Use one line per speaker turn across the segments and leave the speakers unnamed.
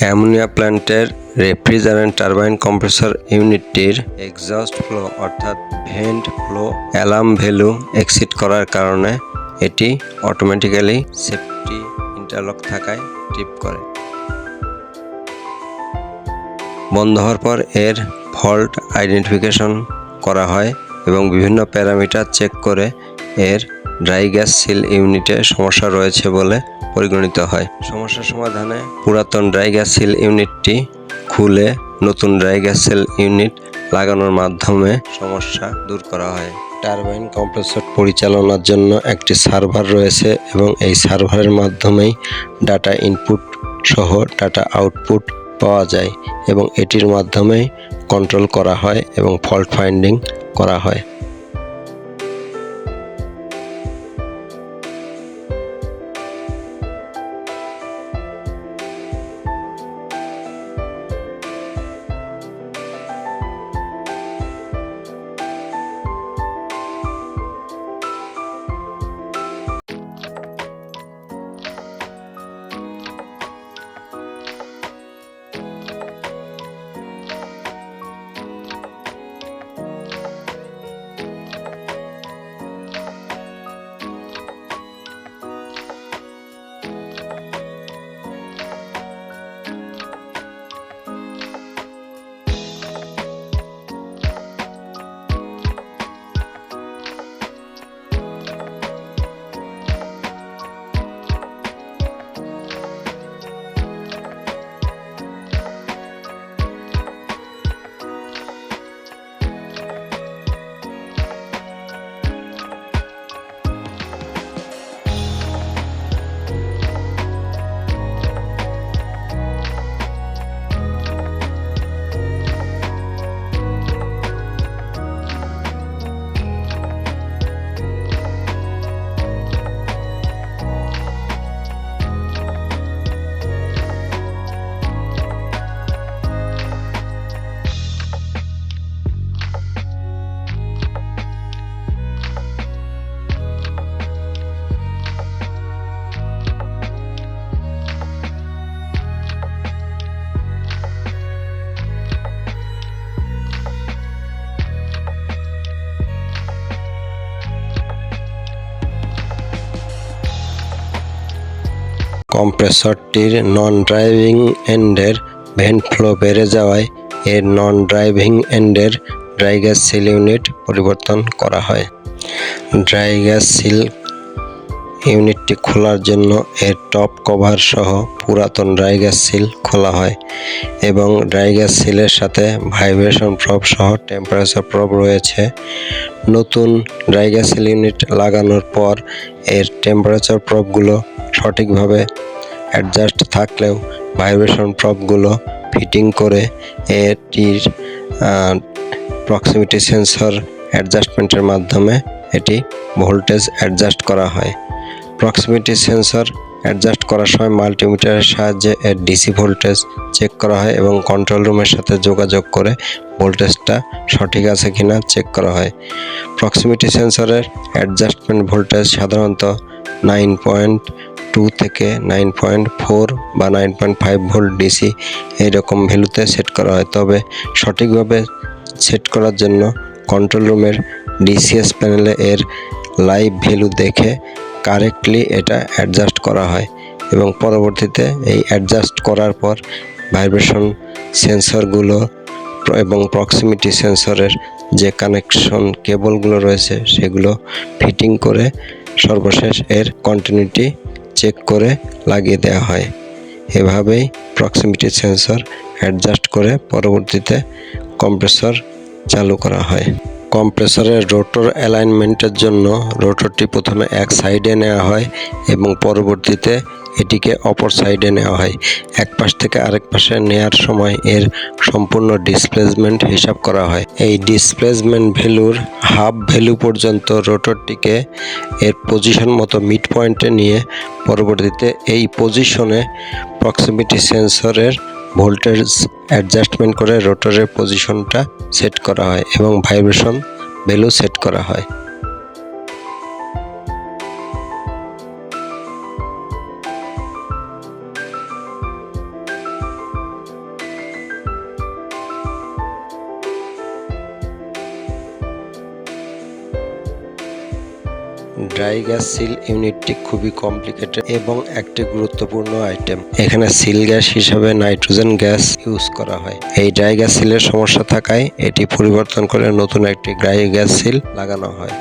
Ammonia প্ল্যান্টের refrigerant turbine compressor ইউনিটটির exhaust flow অর্থাৎ vent flow alarm value exceed করার কারণে এটি অটোমেটিক্যালি সেফটি ইন্টারলক থাকায় ট্রিপ করে। বন্ধ হওয়ার পর এর ফল্ট আইডেন্টিফিকেশন করা হয় এবং বিভিন্ন প্যারামিটার চেক করে এর ড্রাই গ্যাস সিল ইউনিটে সমস্যা রয়েছে বলে পরিগণিত হয়। সমস্যা সমাধানে পুরাতন ড্রাই গ্যাস সিল ইউনিটটি খুলে নতুন ড্রাই গ্যাস সিল ইউনিট লাগানোর মাধ্যমে সমস্যা দূর করা হয়। টারবাইন কম্প্রেসর পরিচালনার জন্য একটি সার্ভার রয়েছে এবং এই সার্ভারের মাধ্যমেই ডাটা ইনপুট সহ ডাটা আউটপুট পাওয়া যায় এবং এটির মাধ্যমেই কন্ট্রোল করা হয় এবং ফল্ট ফাইন্ডিং করা হয়। কম্প্রেসরটির নন ড্রাইভিং এন্ডের ভেন্ট ফ্লো বেড়ে যাওয়ায় এর নন ড্রাইভিং এন্ডের ড্রাই গ্যাস সিল ইউনিট পরিবর্তন করা হয়। ড্রাই গ্যাস সিল ইউনিটটি খোলার জন্য এর টপ কভার সহ পুরাতন ড্রাই গ্যাস সিল খোলা হয় এবং ড্রাই গ্যাস সিলের সাথে ভাইব্রেশন প্রব সহ টেম্পারেচার প্রব রয়েছে। নতুন ড্রাই গ্যাস সিল ইউনিট লাগানোর পর এর টেম্পারেচার প্রবগুলো সঠিকভাবে অ্যাডজাস্ট থাকলেও ভাইব্রেশন প্রবগুলো ফিটিং করে এটির প্রক্সিমিটি সেন্সর অ্যাডজাস্টমেন্টের মাধ্যমে এটি ভোল্টেজ অ্যাডজাস্ট করা হয়। প্রক্সিমিটি সেন্সর অ্যাডজাস্ট করার সময় মাল্টিমিটারের সাহায্যে এর ডিসি ভোল্টেজ চেক করা হয় এবং কন্ট্রোল রুমের সাথে যোগাযোগ করে ভোল্টেজটা সঠিক আছে কিনা চেক করা হয়। প্রক্সিমিটি সেন্সরের অ্যাডজাস্টমেন্ট ভোল্টেজ সাধারণত 9.2 থেকে 9.4 বা 9.5 ভোল্ট ডিসি এইরকম ভ্যালুতে সেট করা হয়। তবে সঠিকভাবে সেট করার জন্য কন্ট্রোল রুমের ডিসিএস প্যানেলে এর লাইভ ভ্যালু দেখে কারেক্টলি এটা অ্যাডজাস্ট করা হয় এবং পরবর্তীতে এই অ্যাডজাস্ট করার পর ভাইব্রেশন সেন্সরগুলো এবং প্রক্সিমিটি সেন্সরের যে কানেকশন কেবলগুলো রয়েছে সেগুলো ফিটিং করে সর্বশেষ এর কন্টিনিউটি চেক করে লাগিয়ে দেওয়া হয়। এভাবেই প্রক্সিমিটি সেন্সর অ্যাডজাস্ট করে পরবর্তীতে কম্প্রেসর চালু করা হয়। কম্প্রেসরের রোটর অ্যালাইনমেন্টের জন্য রোটরটি প্রথমে এক সাইডে নেওয়া হয় এবং পরবর্তীতে এটিকে অপর সাইডে নেওয়া হয়। এক পাশ থেকে আরেক পাশে নেওয়ার সময় এর সম্পূর্ণ ডিসপ্লেসমেন্ট হিসাব করা হয়। এই ডিসপ্লেসমেন্ট ভ্যালুর হাফ ভ্যালু পর্যন্ত রোটরটিকে এর পজিশন মতো মিড পয়েন্টে নিয়ে পরবর্তীতে এই পজিশনে প্রক্সিমিটি সেন্সরের ভোল্টেজ অ্যাডজাস্টমেন্ট করে রোটরের পজিশনটা সেট করা হয় এবং ভাইব্রেশন ভ্যালু সেট করা হয়। ড্রাই গ্যাস সিল ইউনিটটি খুবই কমপ্লিকেটেড এবং একটি গুরুত্বপূর্ণ আইটেম। এখানে সিল গ্যাস হিসাবে নাইট্রোজেন গ্যাস ইউজ করা হয়। এই ড্রাই গ্যাস সিলের সমস্যা থাকায় এটি পরিবর্তন করে নতুন একটি ড্রাই গ্যাস সিল লাগানো হয়।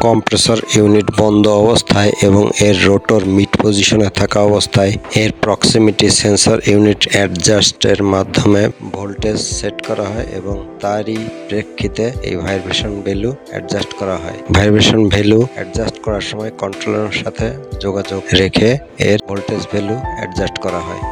কম্প্রেসর ইউনিট বন্ধ অবস্থায় এবং এর রোটর মিড পজিশনে থাকা অবস্থায় এর প্রক্সিমিটি সেন্সর ইউনিট অ্যাডজাস্টের মাধ্যমে ভোল্টেজ সেট করা হয় এবং তারই প্রেক্ষিতে এই ভাইব্রেশন ভ্যালু অ্যাডজাস্ট করা হয়। ভাইব্রেশন ভ্যালু অ্যাডজাস্ট করার সময় কন্ট্রোলারের সাথে যোগাযোগ রেখে এর ভোল্টেজ ভ্যালু অ্যাডজাস্ট করা হয়।